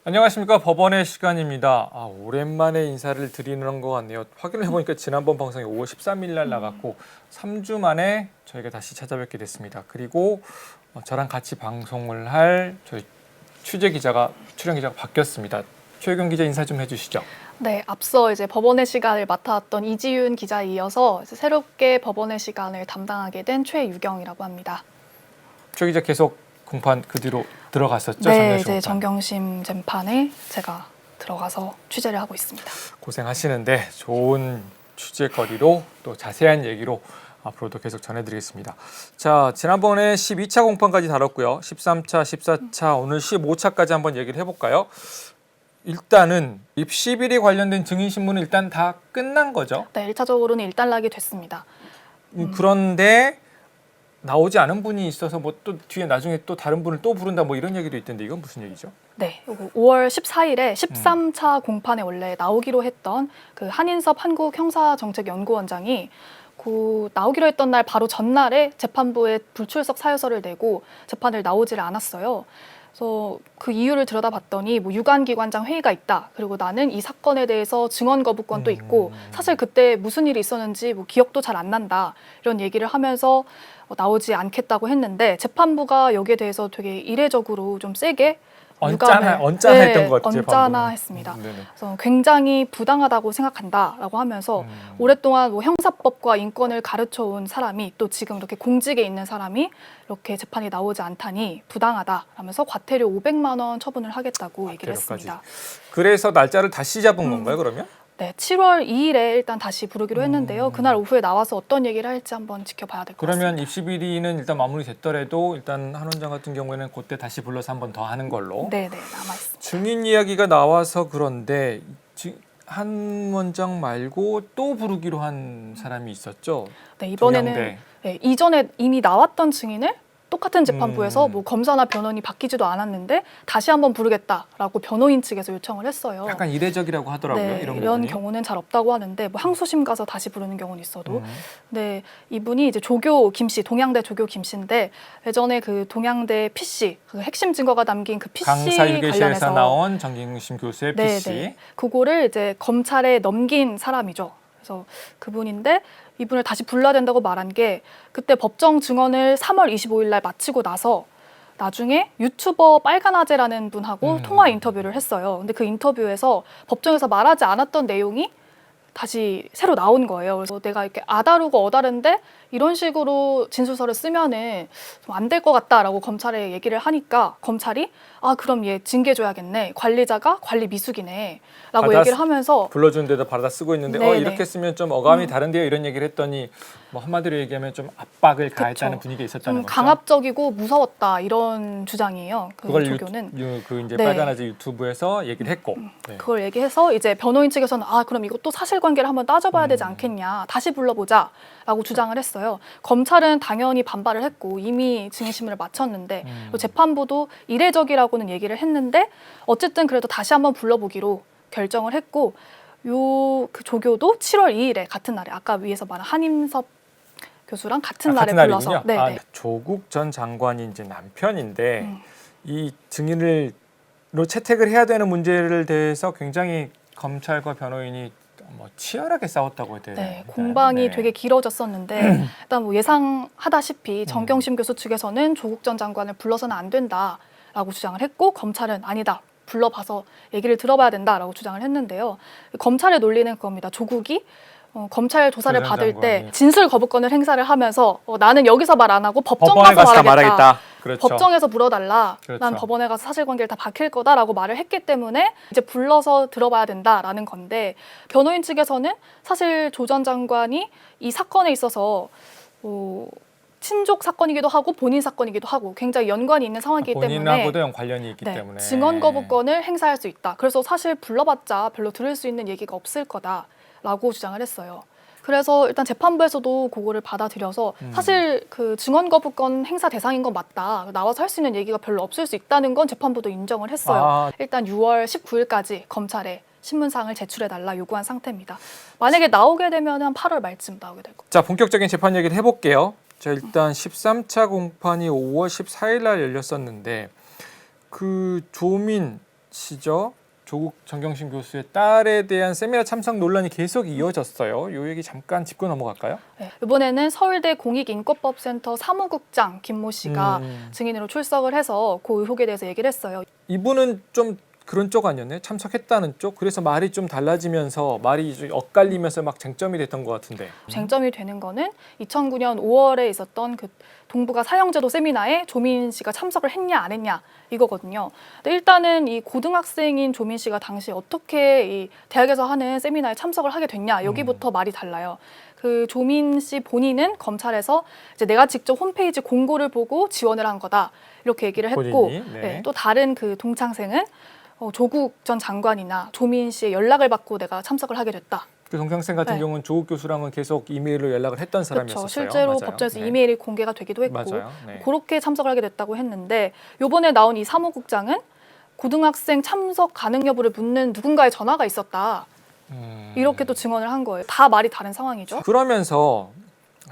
안녕하십니까. 법원의 시간입니다. 오랜만에 인사를 드리는 것 같네요. 확인을 해보니까 지난번 방송이 5월 13일 날 나갔고 3주 만에 저희가 다시 찾아뵙게 됐습니다. 그리고 저랑 같이 방송을 할 저희 출연 기자가 바뀌었습니다. 최경 기자 인사 좀 해주시죠. 네, 앞서 이제 법원의 시간을 맡아왔던 이지윤 기자에 이어서 새롭게 법원의 시간을 담당하게 된 최유경이라고 합니다. 최 기자 계속 공판 그 뒤로 들어갔었죠? 네, 이제 정경심 재판에 제가 들어가서 취재를 하고 있습니다. 고생하시는데 좋은 취재거리로 또 자세한 얘기로 앞으로도 계속 전해드리겠습니다. 자, 지난번에 12차 공판까지 다뤘고요. 13차, 14차, 오늘 15차까지 한번 얘기를 해볼까요? 일단은 입시 비리 관련된 증인신문은 일단 다 끝난 거죠? 네, 1차적으로는 일단락이 됐습니다. 그런데 나오지 않은 분이 있어서 뭐 또 뒤에 나중에 또 다른 분을 또 부른다 뭐 이런 얘기도 있던데 이건 무슨 얘기죠? 네, 5월 14일에 13차 공판에 원래 나오기로 했던 그 한인섭 한국형사정책연구원장이 그 나오기로 했던 날 바로 전날에 재판부에 불출석 사유서를 내고 재판을 나오질 않았어요. 그래서 그 이유를 들여다봤더니 뭐 유관기관장 회의가 있다. 그리고 나는 이 사건에 대해서 증언 거부권도 있고 사실 그때 무슨 일이 있었는지 뭐 기억도 잘 안 난다. 이런 얘기를 하면서 나오지 않겠다고 했는데 재판부가 여기에 대해서 되게 이례적으로 좀 세게 언짢았던 것 같아요. 언짢아했습니다. 그래서 굉장히 부당하다고 생각한다라고 하면서 오랫동안 뭐 형사법과 인권을 가르쳐온 사람이 또 지금 이렇게 공직에 있는 사람이 이렇게 재판이 나오지 않다니 부당하다라면서 과태료 500만 원 처분을 하겠다고 얘기를 했습니다. 그래서 날짜를 다시 잡은 건가요, 그러면? 네, 7월 2일에 일단 다시 부르기로 했는데요. 그날 오후에 나와서 어떤 얘기를 할지 한번 지켜봐야 될 것 같습니다. 그러면 입시 비리는 일단 마무리됐더라도 일단 한 원장 같은 경우에는 그때 다시 불러서 한 번 더 하는 걸로. 네, 남아있습니다. 증인 이야기가 나와서 그런데 한 원장 말고 또 부르기로 한 사람이 있었죠? 네, 이번에는 이전에 이미 나왔던 증인을 똑같은 재판부에서 뭐 검사나 변호인이 바뀌지도 않았는데 다시 한번 부르겠다라고 변호인 측에서 요청을 했어요. 약간 이례적이라고 하더라고요. 네, 이런 경우는 잘 없다고 하는데 뭐 항소심 가서 다시 부르는 경우는 있어도. 네, 이분이 이제 조교 김씨, 동양대 조교 김씨인데 예전에 그 동양대 PC, 그 핵심 증거가 담긴 그 PC 강사유계실에서 나온 정경심 교수의 PC. 네, 그거를 이제 검찰에 넘긴 사람이죠. 그래서 그분인데 이분을 다시 불러야 된다고 말한 게 그때 법정 증언을 3월 25일 날 마치고 나서 나중에 유튜버 빨간아재라는 분하고 통화 인터뷰를 했어요. 근데 그 인터뷰에서 법정에서 말하지 않았던 내용이 다시 새로 나온 거예요. 그래서 내가 이렇게 아다르고 어다른데 이런 식으로 진술서를 쓰면은 좀 안 될 것 같다라고 검찰에 얘기를 하니까 검찰이 그럼 얘 징계 줘야겠네. 관리자가 관리 미숙이네. 라고 얘기를 하면서 불러준 데도 받아 쓰고 있는데 이렇게 쓰면 좀 어감이 다른데요. 이런 얘기를 했더니 뭐 한마디로 얘기하면 좀 압박을 가했다는 분위기가 있었다는 좀 거죠. 강압적이고 무서웠다 이런 주장이에요. 그걸 조교는. 그 이제 빨간아재 유튜브에서 얘기를 했고 그걸 얘기해서 이제 변호인 측에서는 그럼 이것도 사실관계를 한번 따져봐야 되지 않겠냐. 다시 불러보자라고 주장을 했어요. 검찰은 당연히 반발을 했고 이미 증인신문을 마쳤는데 재판부도 이례적이라고는 얘기를 했는데 어쨌든 그래도 다시 한번 불러보기로 결정을 했고 그 조교도 7월 2일에 같은 날에 아까 위에서 말한 한인섭 교수랑 같은 날에 불러서 조국 전 장관이 이제 남편인데 이 증인으로 채택을 해야 되는 문제를 대해서 굉장히 검찰과 변호인이 치열하게 싸웠다고 해야 되나요? 네, 공방이 되게 길어졌었는데 일단 뭐 예상하다시피 정경심 교수 측에서는 조국 전 장관을 불러서는 안 된다라고 주장을 했고 검찰은 아니다. 불러봐서 얘기를 들어봐야 된다라고 주장을 했는데요. 검찰의 논리는 그겁니다. 조국이 검찰 조사를 받을 때 진술 거부권을 행사를 하면서 나는 여기서 말 안 하고 법정 가서 말하겠다. 그렇죠. 법정에서 물어달라. 난 법원에 가서 사실관계를 다 밝힐 거다라고 말을 했기 때문에 이제 불러서 들어봐야 된다라는 건데 변호인 측에서는 사실 조 전 장관이 이 사건에 있어서 친족 사건이기도 하고 본인 사건이기도 하고 굉장히 연관이 있는 상황이기 때문에 본인하고도 관련이 있기 때문에 증언 거부권을 행사할 수 있다. 그래서 사실 불러봤자 별로 들을 수 있는 얘기가 없을 거다라고 주장을 했어요. 그래서 일단 재판부에서도 그거를 받아들여서 사실 그 증언 거부권 행사 대상인 건 맞다. 나와서 할 수 있는 얘기가 별로 없을 수 있다는 건 재판부도 인정을 했어요. 일단 6월 19일까지 검찰에 신문사항을 제출해달라 요구한 상태입니다. 만약에 나오게 되면 한 8월 말쯤 나오게 될 겁니다. 자, 본격적인 재판 얘기를 해볼게요. 자, 일단 13차 공판이 5월 14일 날 열렸었는데 그 조민 아시죠? 조국 정경심 교수의 딸에 대한 세미나 참석 논란이 계속 이어졌어요. 요 얘기 잠깐 짚고 넘어갈까요? 네, 이번에는 서울대 공익인권법센터 사무국장 김모 씨가 증인으로 출석을 해서 그 의혹에 대해서 얘기를 했어요. 이분은 좀 그런 쪽 아니었나요? 참석했다는 쪽? 그래서 말이 좀 달라지면서 말이 좀 엇갈리면서 막 쟁점이 됐던 것 같은데. 쟁점이 되는 거는 2009년 5월에 있었던 그 동북아 사형제도 세미나에 조민 씨가 참석을 했냐 안 했냐 이거거든요. 근데 일단은 이 고등학생인 조민 씨가 당시 어떻게 이 대학에서 하는 세미나에 참석을 하게 됐냐 여기부터 말이 달라요. 그 조민 씨 본인은 검찰에서 이제 내가 직접 홈페이지 공고를 보고 지원을 한 거다 이렇게 얘기를 했고, 본인이? 네. 네, 또 다른 그 동창생은 조국 전 장관이나 조민 씨의 연락을 받고 내가 참석을 하게 됐다. 그 동창생 같은 네. 경우는 조국 교수랑은 계속 이메일로 연락을 했던 사람이었어요. 그렇죠. 실제로 맞아요. 법정에서 네. 이메일이 공개가 되기도 했고 맞아요. 네. 그렇게 참석을 하게 됐다고 했는데 이번에 나온 이 사무국장은 고등학생 참석 가능 여부를 묻는 누군가의 전화가 있었다. 이렇게 또 증언을 한 거예요. 다 말이 다른 상황이죠. 그러면서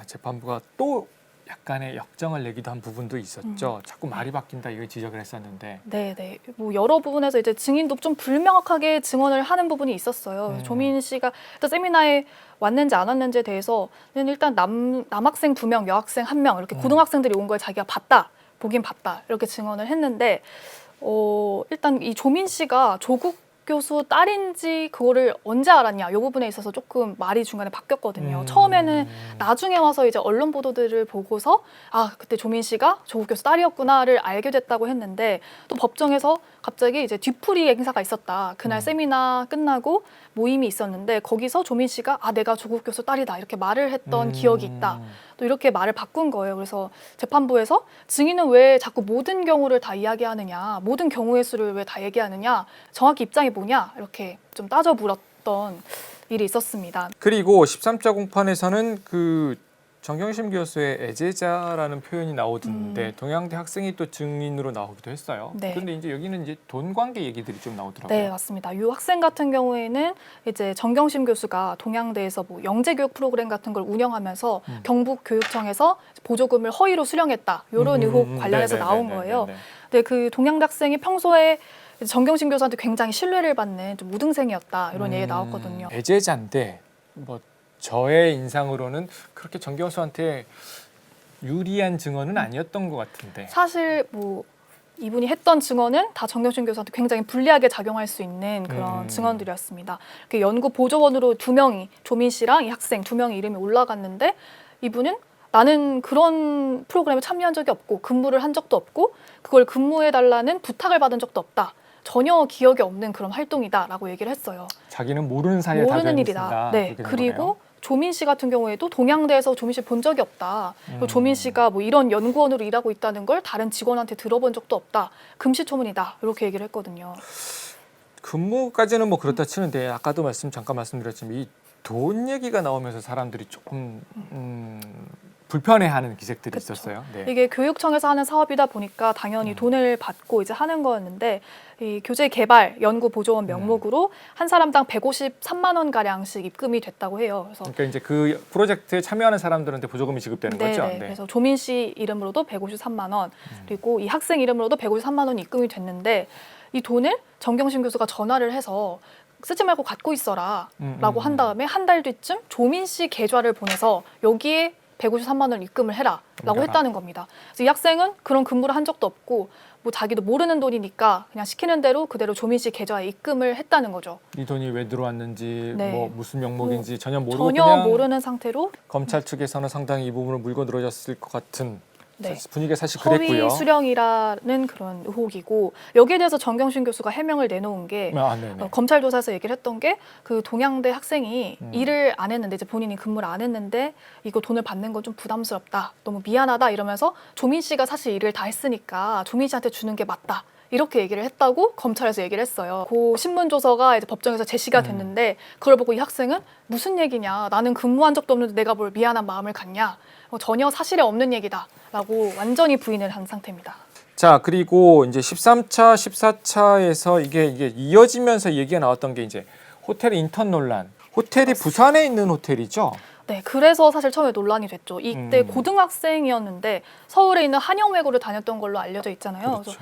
재판부가 또 약간의 역정을 내기도 한 부분도 있었죠. 자꾸 말이 바뀐다 이걸 지적을 했었는데. 네. 뭐 여러 부분에서 이제 증인도 좀 불명확하게 증언을 하는 부분이 있었어요. 조민 씨가 일단 세미나에 왔는지 안 왔는지에 대해서는 일단 남학생 2명, 여학생 1명 이렇게 고등학생들이 온 걸 자기가 보긴 봤다 이렇게 증언을 했는데 일단 이 조민 씨가 조국 교수 딸인지 그거를 언제 알았냐 이 부분에 있어서 조금 말이 중간에 바뀌었거든요. 처음에는 나중에 와서 이제 언론 보도들을 보고서 아 그때 조민 씨가 조국 교수 딸이었구나를 알게 됐다고 했는데 또 법정에서 갑자기 이제 뒤풀이 행사가 있었다. 그날 세미나 끝나고 모임이 있었는데 거기서 조민 씨가 아 내가 조국 교수 딸이다 이렇게 말을 했던 기억이 있다. 또 이렇게 말을 바꾼 거예요. 그래서 재판부에서 증인은 왜 자꾸 모든 경우를 다 이야기하느냐, 모든 경우의 수를 왜 다 얘기하느냐, 정확히 입장이 뭐냐 이렇게 좀 따져 물었던 일이 있었습니다. 그리고 13자 공판에서는 그 정경심 교수의 애제자라는 표현이 나오던데 동양대 학생이 또 증인으로 나오기도 했어요. 네. 그런데 이제 여기는 이제 돈 관계 얘기들이 좀 나오더라고요. 네, 맞습니다. 이 학생 같은 경우에는 이제 정경심 교수가 동양대에서 뭐 영재교육 프로그램 같은 걸 운영하면서 경북교육청에서 보조금을 허위로 수령했다. 이런 의혹 관련해서 나온 거예요. 근데 그 동양대 학생이 평소에 정경심 교수한테 굉장히 신뢰를 받는 좀 우등생이었다. 이런 얘기가 나왔거든요. 애제자인데 뭐 저의 인상으로는 그렇게 정 교수한테 유리한 증언은 아니었던 것 같은데. 사실 뭐 이분이 했던 증언은 다 정경심 교수한테 굉장히 불리하게 작용할 수 있는 그런 증언들이었습니다. 그 연구 보조원으로 2명이 조민 씨랑 이 학생 2명의 이름이 올라갔는데 이분은 나는 그런 프로그램에 참여한 적이 없고 근무를 한 적도 없고 그걸 근무해달라는 부탁을 받은 적도 없다. 전혀 기억이 없는 그런 활동이다라고 얘기를 했어요. 자기는 모르는 사이에 다 모르는 되는 일이다. 네. 그렇게 된 그리고 거네요. 조민 씨 같은 경우에도 동양대에서 조민 씨 본 적이 없다. 그리고 조민 씨가 뭐 이런 연구원으로 일하고 있다는 걸 다른 직원한테 들어본 적도 없다. 금시초문이다. 이렇게 얘기를 했거든요. 근무까지는 뭐 그렇다 치는데 아까도 잠깐 말씀드렸지만 이 돈 얘기가 나오면서 사람들이 조금 불편해하는 기색들이 그쵸. 있었어요. 네. 이게 교육청에서 하는 사업이다 보니까 당연히 돈을 받고 이제 하는 거였는데 이 교재 개발 연구 보조원 명목으로 한 사람당 153만 원 가량씩 입금이 됐다고 해요. 그래서 그러니까 이제 그 프로젝트에 참여하는 사람들한테 보조금이 지급되는 거죠. 네. 그래서 조민 씨 이름으로도 153만 원 그리고 이 학생 이름으로도 153만 원이 입금이 됐는데 이 돈을 정경심 교수가 전화를 해서 쓰지 말고 갖고 있어라 라고 한 다음에 한 달 뒤쯤 조민 씨 계좌를 보내서 여기에 153만 원을 입금을 해라 라고 했다는 겁니다. 그래서 이 학생은 그런 근무를 한 적도 없고 뭐 자기도 모르는 돈이니까 그냥 시키는 대로 그대로 조민 씨 계좌에 입금을 했다는 거죠. 이 돈이 왜 들어왔는지 네. 뭐 무슨 명목인지 전혀 모르고 전혀 그냥 모르는 상태로 검찰 측에서는 상당히 이 부분을 물고 늘어졌을 것 같은 네. 분위기가 사실 그랬고요. 허위 수령이라는 그런 의혹이고 여기에 대해서 정경심 교수가 해명을 내놓은 게 네네. 검찰 조사에서 얘기를 했던 게 그 동양대 학생이 일을 안 했는데 이제 본인이 근무를 안 했는데 이거 돈을 받는 건 좀 부담스럽다. 너무 미안하다 이러면서 조민 씨가 사실 일을 다 했으니까 조민 씨한테 주는 게 맞다. 이렇게 얘기를 했다고 검찰에서 얘기를 했어요. 그 신문 조서가 이제 법정에서 제시가 됐는데 그걸 보고 이 학생은 무슨 얘기냐. 나는 근무한 적도 없는데 내가 뭘 미안한 마음을 갖냐. 전혀 사실에 없는 얘기다라고 완전히 부인을 한 상태입니다. 자, 그리고 이제 13차, 14차에서 이게 이어지면서 얘기가 나왔던 게 이제 호텔 인턴 논란. 호텔이 부산에 있는 호텔이죠? 네, 그래서 사실 처음에 논란이 됐죠. 이때 고등학생이었는데 서울에 있는 한영외고를 다녔던 걸로 알려져 있잖아요. 그렇죠. 그래서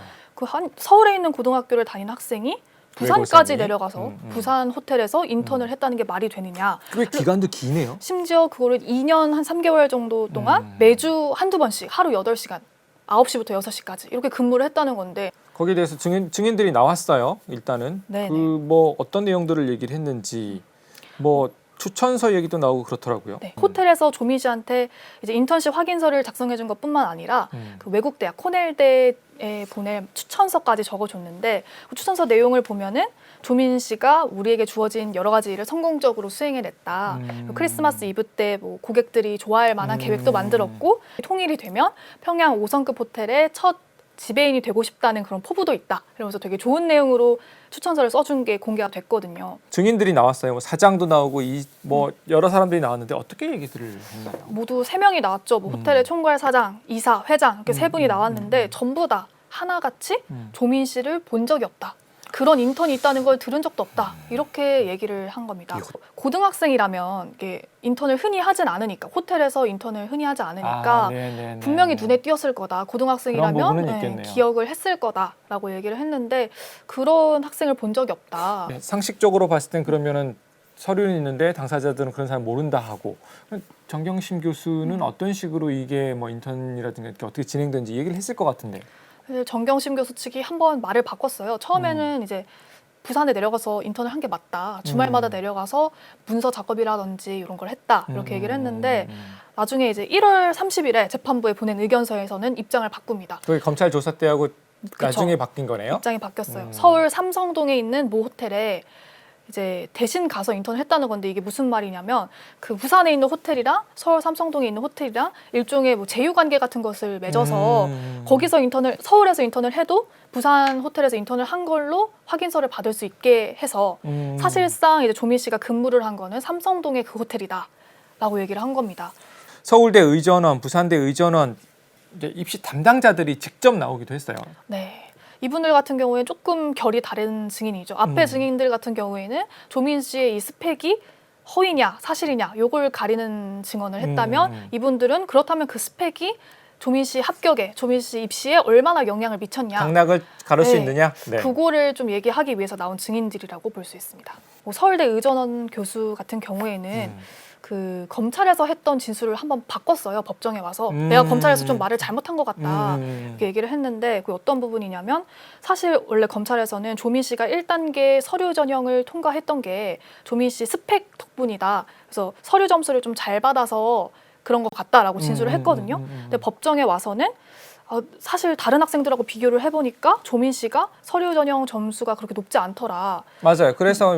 서울에 있는 고등학교를 다니는 학생이 부산까지 외고생이? 내려가서 부산 호텔에서 인턴을 했다는 게 말이 되느냐. 꽤 기간도 기네요. 심지어 그거를 2년 한 3개월 정도 동안 매주 한두 번씩 하루 8시간 9시부터 6시까지 이렇게 근무를 했다는 건데 거기에 대해서 증인들이 나왔어요. 일단은 네네. 그 뭐 어떤 내용들을 얘기를 했는지 뭐 추천서 얘기도 나오고 그렇더라고요. 네, 호텔에서 조민 씨한테 이제 인턴십 확인서를 작성해 준 것뿐만 아니라 그 외국 대학 코넬대에 보낼 추천서까지 적어줬는데 그 추천서 내용을 보면은 조민 씨가 우리에게 주어진 여러 가지 일을 성공적으로 수행해냈다. 크리스마스 이브 때 뭐 고객들이 좋아할 만한 계획도 만들었고 통일이 되면 평양 5성급 호텔의 첫 지배인이 되고 싶다는 그런 포부도 있다. 이러면서 되게 좋은 내용으로 추천서를 써준 게 공개가 됐거든요. 증인들이 나왔어요. 뭐 사장도 나오고 뭐 여러 사람들이 나왔는데 어떻게 얘기들을 했나요? 모두 3명이 나왔죠. 뭐 호텔의 총괄 사장, 이사, 회장 이렇게 3분이 나왔는데 전부 다 하나같이 조민 씨를 본 적이 없다. 그런 인턴이 있다는 걸 들은 적도 없다. 이렇게 얘기를 한 겁니다. 고등학생이라면 이게 인턴을 흔히 하진 않으니까 호텔에서 인턴을 흔히 하지 않으니까 분명히 눈에 띄었을 거다. 고등학생이라면 기억을 했을 거다라고 얘기를 했는데 그런 학생을 본 적이 없다. 네, 상식적으로 봤을 땐 그러면은 서류는 있는데 당사자들은 그런 사람 모른다 하고 정경심 교수는 어떤 식으로 이게 뭐 인턴이라든가 이렇게 어떻게 진행되는지 얘기를 했을 것 같은데. 정경심 교수 측이 한번 말을 바꿨어요. 처음에는 이제 부산에 내려가서 인턴을 한 게 맞다. 주말마다 내려가서 문서 작업이라든지 이런 걸 했다. 이렇게 얘기를 했는데 나중에 이제 1월 30일에 재판부에 보낸 의견서에서는 입장을 바꿉니다. 그게 검찰 조사 때하고 나중에 바뀐 거네요? 입장이 바뀌었어요. 서울 삼성동에 있는 모 호텔에 이제 대신 가서 인턴을 했다는 건데 이게 무슨 말이냐면 그 부산에 있는 호텔이랑 서울 삼성동에 있는 호텔이랑 일종의 뭐 제휴 관계 같은 것을 맺어서 거기서 서울에서 인턴을 해도 부산 호텔에서 인턴을 한 걸로 확인서를 받을 수 있게 해서 사실상 이제 조민 씨가 근무를 한 거는 삼성동의 그 호텔이다라고 얘기를 한 겁니다. 서울대 의전원, 부산대 의전원 이제 입시 담당자들이 직접 나오기도 했어요. 네. 이분들 같은 경우에는 조금 결이 다른 증인이죠. 앞에 증인들 같은 경우에는 조민 씨의 이 스펙이 허위냐 사실이냐 요걸 가리는 증언을 했다면 이분들은 그렇다면 그 스펙이 조민 씨 합격에, 조민 씨 입시에 얼마나 영향을 미쳤냐. 당락을 가를 수 있느냐. 네. 그거를 좀 얘기하기 위해서 나온 증인들이라고 볼 수 있습니다. 뭐 서울대 의전원 교수 같은 경우에는 그 검찰에서 했던 진술을 한번 바꿨어요. 법정에 와서 내가 검찰에서 좀 말을 잘못한 것 같다 이렇게 얘기를 했는데 그게 어떤 부분이냐면 사실 원래 검찰에서는 조민 씨가 1단계 서류 전형을 통과했던 게 조민 씨 스펙 덕분이다. 그래서 서류 점수를 좀 잘 받아서 그런 것 같다라고 진술을 했거든요. 근데 법정에 와서는 사실 다른 학생들하고 비교를 해보니까 조민 씨가 서류 전형 점수가 그렇게 높지 않더라. 맞아요. 그래서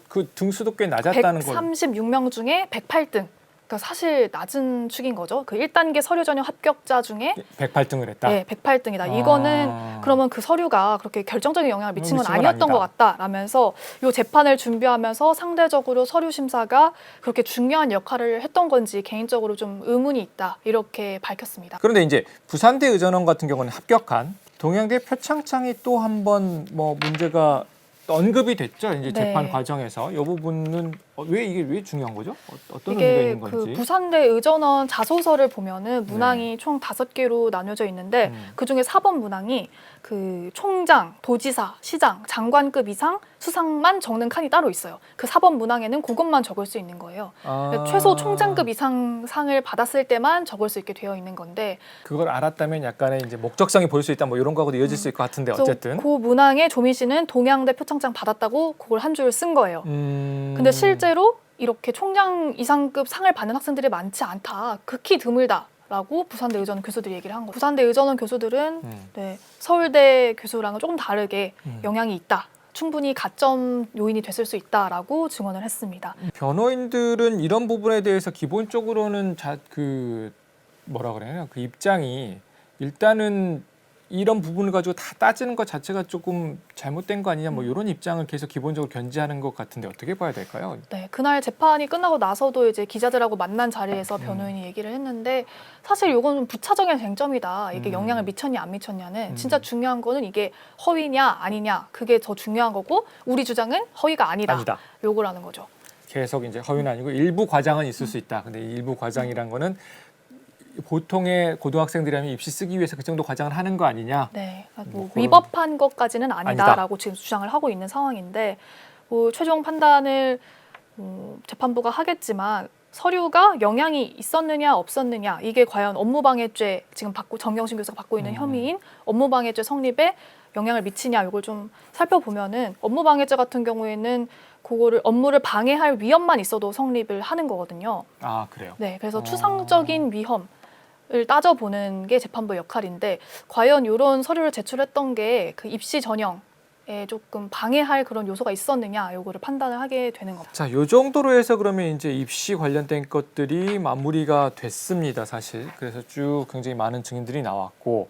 그 등수도 꽤 낮았다는 걸. 136명 중에 108등. 그러니까 사실 낮은 축인 거죠. 그 1단계 서류 전형 합격자 중에 108등을 했다. 네, 108등이다. 이거는 그러면 그 서류가 그렇게 결정적인 영향을 미친 건 아니었던 것 같다라면서 이 재판을 준비하면서 상대적으로 서류 심사가 그렇게 중요한 역할을 했던 건지 개인적으로 좀 의문이 있다. 이렇게 밝혔습니다. 그런데 이제 부산대 의전원 같은 경우는 합격한 동양대 표창장이 또 한 번 뭐 문제가 언급이 됐죠. 이제 재판 과정에서 이 부분은 왜 중요한 거죠? 어떤 의미가 있는 건지. 그 부산대 의전원 자소서를 보면은 문항이 총 5개로 나뉘어져 있는데 그 중에 4번 문항이 그 총장, 도지사, 시장, 장관급 이상 수상만 적는 칸이 따로 있어요. 그 4번 문항에는 그것만 적을 수 있는 거예요. 최소 총장급 이상 상을 받았을 때만 적을 수 있게 되어 있는 건데 그걸 알았다면 약간의 이제 목적성이 보일 수 있다 뭐 이런 거하고도 이어질 수 있을 것 같은데 어쨌든 그 문항에 조민 씨는 동양대 표창장 받았다고 그걸 한 줄 쓴 거예요. 근데 실제로 이렇게 총장 이상급 상을 받는 학생들이 많지 않다. 극히 드물다. 라고 부산대 의전원 교수들이 얘기를 한 거예요. 부산대 의전원 교수들은 서울대 교수랑은 조금 다르게 영향이 있다. 충분히 가점 요인이 됐을 수 있다라고 증언을 했습니다. 변호인들은 이런 부분에 대해서 기본적으로는 뭐라 그래요? 그 입장이 일단은 이런 부분을 가지고 다 따지는 것 자체가 조금 잘못된 거 아니냐 뭐 이런 입장을 계속 기본적으로 견지하는 것 같은데 어떻게 봐야 될까요? 네, 그날 재판이 끝나고 나서도 이제 기자들하고 만난 자리에서 변호인이 얘기를 했는데 사실 이건 좀 부차적인 쟁점이다. 이게 영향을 미쳤냐 안 미쳤냐는 진짜 중요한 거는 이게 허위냐 아니냐 그게 더 중요한 거고 우리 주장은 허위가 아니다. 요거라는 거죠. 계속 이제 허위는 아니고 일부 과장은 있을 수 있다. 근데 일부 과장이란 거는 보통의 고등학생들이라면 입시 쓰기 위해서 그 정도 과장을 하는 거 아니냐? 네, 뭐 뭐 그런- 위법한 것까지는 아니다. 아니다라고 지금 주장을 하고 있는 상황인데 뭐 최종 판단을 재판부가 하겠지만 서류가 영향이 있었느냐 없었느냐 이게 과연 업무방해죄 지금 정경심 교수가 받고 있는 혐의인 업무방해죄 성립에 영향을 미치냐 이걸 좀 살펴보면은 업무방해죄 같은 경우에는 그거를 업무를 방해할 위험만 있어도 성립을 하는 거거든요. 아, 그래요. 네, 그래서 추상적인 위험을 따져보는 게 재판부의 역할인데 과연 이런 서류를 제출했던 게 그 입시 전형에 조금 방해할 그런 요소가 있었느냐 요거를 판단을 하게 되는 겁니다. 자, 요 정도로 해서 그러면 이제 입시 관련된 것들이 마무리가 됐습니다, 사실. 그래서 쭉 굉장히 많은 증인들이 나왔고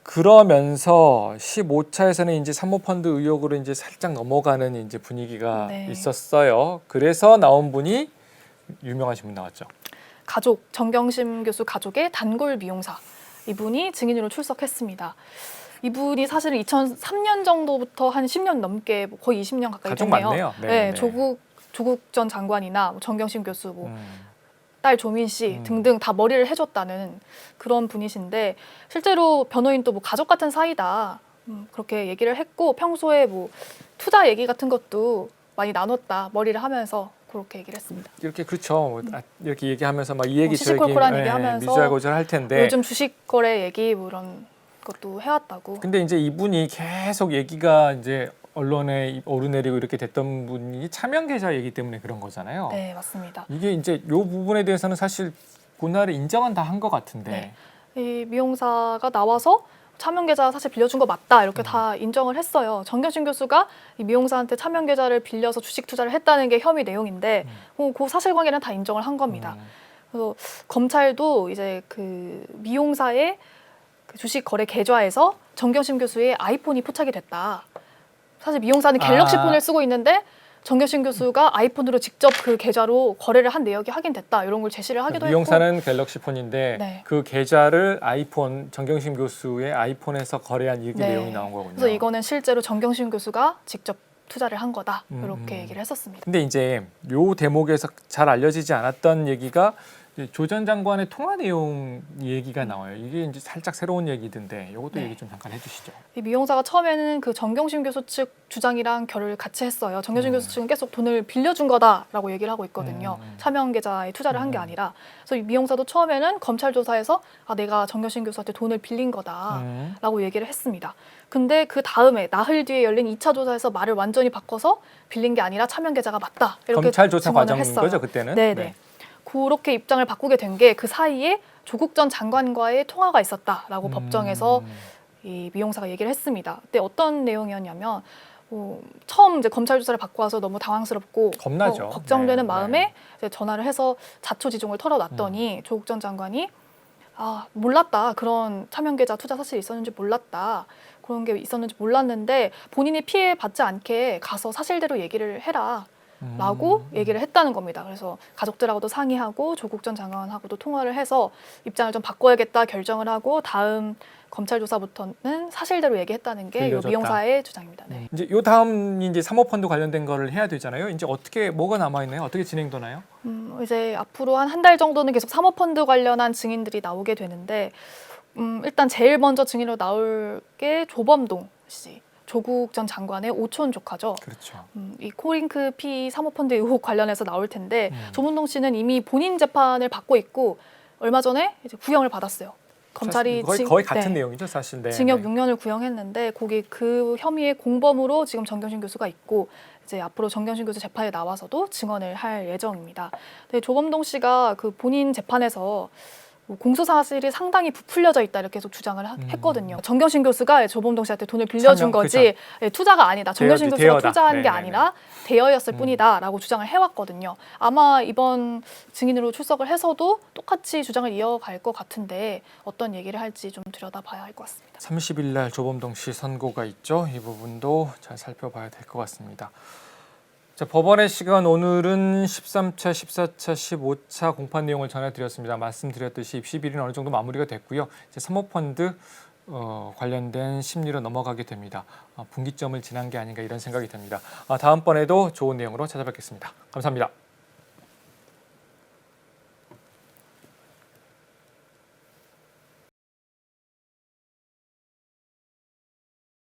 그러면서 15차에서는 이제 사모펀드 의혹으로 이제 살짝 넘어가는 이제 분위기가 네. 있었어요. 그래서 나온 분이 유명하신 분 나왔죠. 가족, 정경심 교수 가족의 단골 미용사 이분이 증인으로 출석했습니다. 이분이 사실은 2003년 정도부터 한 10년 넘게 거의 20년 가까이 가족 됐네요. 많네요. 네, 조국 전 장관이나 뭐 정경심 교수, 뭐 음. 딸 조민 씨 등등 다 머리를 해줬다는 그런 분이신데 실제로 변호인도 뭐 가족 같은 사이다 그렇게 얘기를 했고 평소에 뭐 투자 얘기 같은 것도 많이 나눴다 머리를 하면서 그렇게 얘기를 했습니다. 이렇게 그렇죠. 이렇게 얘기하면서 막 이 얘기 저 얘기 시시콜콜한 얘기하면서 미주알고절 할 텐데 요즘 주식 거래 얘기 뭐 이런 것도 해왔다고. 근데 이제 이분이 계속 얘기가 이제 언론에 오르내리고 이렇게 됐던 분이 차명 계좌이기 때문에 그런 거잖아요. 네, 맞습니다. 이게 이제 요 부분에 대해서는 사실 고날을 인정은 다 한 것 같은데. 네. 이 미용사가 나와서 차명 계좌 사실 빌려준 거 맞다 이렇게 다 인정을 했어요. 정경심 교수가 이 미용사한테 차명 계좌를 빌려서 주식 투자를 했다는 게 혐의 내용인데 그 사실관계는 다 인정을 한 겁니다. 그래서 검찰도 이제 그 미용사의 그 주식 거래 계좌에서 정경심 교수의 아이폰이 포착이 됐다. 사실 미용사는 갤럭시 폰을 쓰고 있는데 정경심 교수가 아이폰으로 직접 그 계좌로 거래를 한 내역이 확인됐다. 이런 걸 제시를 하기도 했고. 미용사는 갤럭시 폰인데 네. 그 계좌를 아이폰 정경심 교수의 아이폰에서 거래한 이게 네. 내용이 나온 거군요. 그래서 이거는 실제로 정경심 교수가 직접 투자를 한 거다. 이렇게 얘기를 했었습니다. 근데 이제 요 대목에서 잘 알려지지 않았던 얘기가 조 전 장관의 통화 내용 얘기가 나와요. 이게 이제 살짝 새로운 얘기던데 이것도 네. 얘기 좀 잠깐 해주시죠. 이 미용사가 처음에는 그 정경심 교수 측 주장이랑 결을 같이 했어요. 정경심 교수 측은 계속 돈을 빌려준 거다라고 얘기를 하고 있거든요. 차명 계좌에 투자를 한 게 아니라. 그래서 이 미용사도 처음에는 검찰 조사에서 내가 정경심 교수한테 돈을 빌린 거다라고 얘기를 했습니다. 근데 그 다음에 나흘 뒤에 열린 2차 조사에서 말을 완전히 바꿔서 빌린 게 아니라 차명 계좌가 맞다. 이렇게 검찰 조사 증언을 과정인 했어요. 거죠 그때는? 네네. 네. 그렇게 입장을 바꾸게 된 게 그 사이에 조국 전 장관과의 통화가 있었다라고 법정에서 이 미용사가 얘기를 했습니다. 그때 어떤 내용이었냐면 처음 이제 검찰 조사를 받고 와서 너무 당황스럽고 겁나죠. 걱정되는 네, 마음에 이제 전화를 해서 자초지종을 털어놨더니 조국 전 장관이 몰랐다. 그런 차명 계좌 투자 사실이 있었는지 몰랐다. 그런 게 있었는지 몰랐는데 본인이 피해 받지 않게 가서 사실대로 얘기를 해라. 라고 얘기를 했다는 겁니다. 그래서 가족들하고도 상의하고 조국 전 장관하고도 통화를 해서 입장을 좀 바꿔야겠다 결정을 하고 다음 검찰 조사부터는 사실대로 얘기했다는 게 이 들려줬다. 미용사의 주장입니다. 네. 이제 요 다음 이제 사모펀드 관련된 거를 해야 되잖아요. 이제 어떻게 뭐가 남아 있나요? 어떻게 진행되나요? 이제 앞으로 한 달 정도는 계속 사모펀드 관련한 증인들이 나오게 되는데 일단 제일 먼저 증인으로 나올 게 조범동 씨. 조국 전 장관의 오촌 조카죠. 그렇죠. 이 코링크 PE 사모펀드 의혹 관련해서 나올 텐데 조문동 씨는 이미 본인 재판을 받고 있고 얼마 전에 이제 구형을 받았어요. 검찰이 거의 같은 내용이죠, 사실. 네, 징역 네. 6년을 구형했는데 거기 그 혐의의 공범으로 지금 정경심 교수가 있고 이제 앞으로 정경심 교수 재판에 나와서도 증언을 할 예정입니다. 근데 조범동 씨가 그 본인 재판에서 공소 사실이 상당히 부풀려져 있다 이렇게 계속 주장을 했거든요. 정경심 교수가 조범동 씨한테 돈을 빌려준 거지 투자가 아니다. 정경심 교수가 대여다. 투자한 게 네네네. 아니라 대여였을 뿐이다라고 주장을 해왔거든요. 아마 이번 증인으로 출석을 해서도 똑같이 주장을 이어갈 것 같은데 어떤 얘기를 할지 좀 들여다봐야 할 것 같습니다. 30일 날 조범동 씨 선고가 있죠. 이 부분도 잘 살펴봐야 될 것 같습니다. 자, 법원의 시간 오늘은 13차, 14차, 15차 공판 내용을 전해드렸습니다. 말씀드렸듯이 입시 비리는 어느 정도 마무리가 됐고요. 이제 사모펀드 관련된 심리로 넘어가게 됩니다. 분기점을 지난 게 아닌가 이런 생각이 듭니다. 다음번에도 좋은 내용으로 찾아뵙겠습니다. 감사합니다.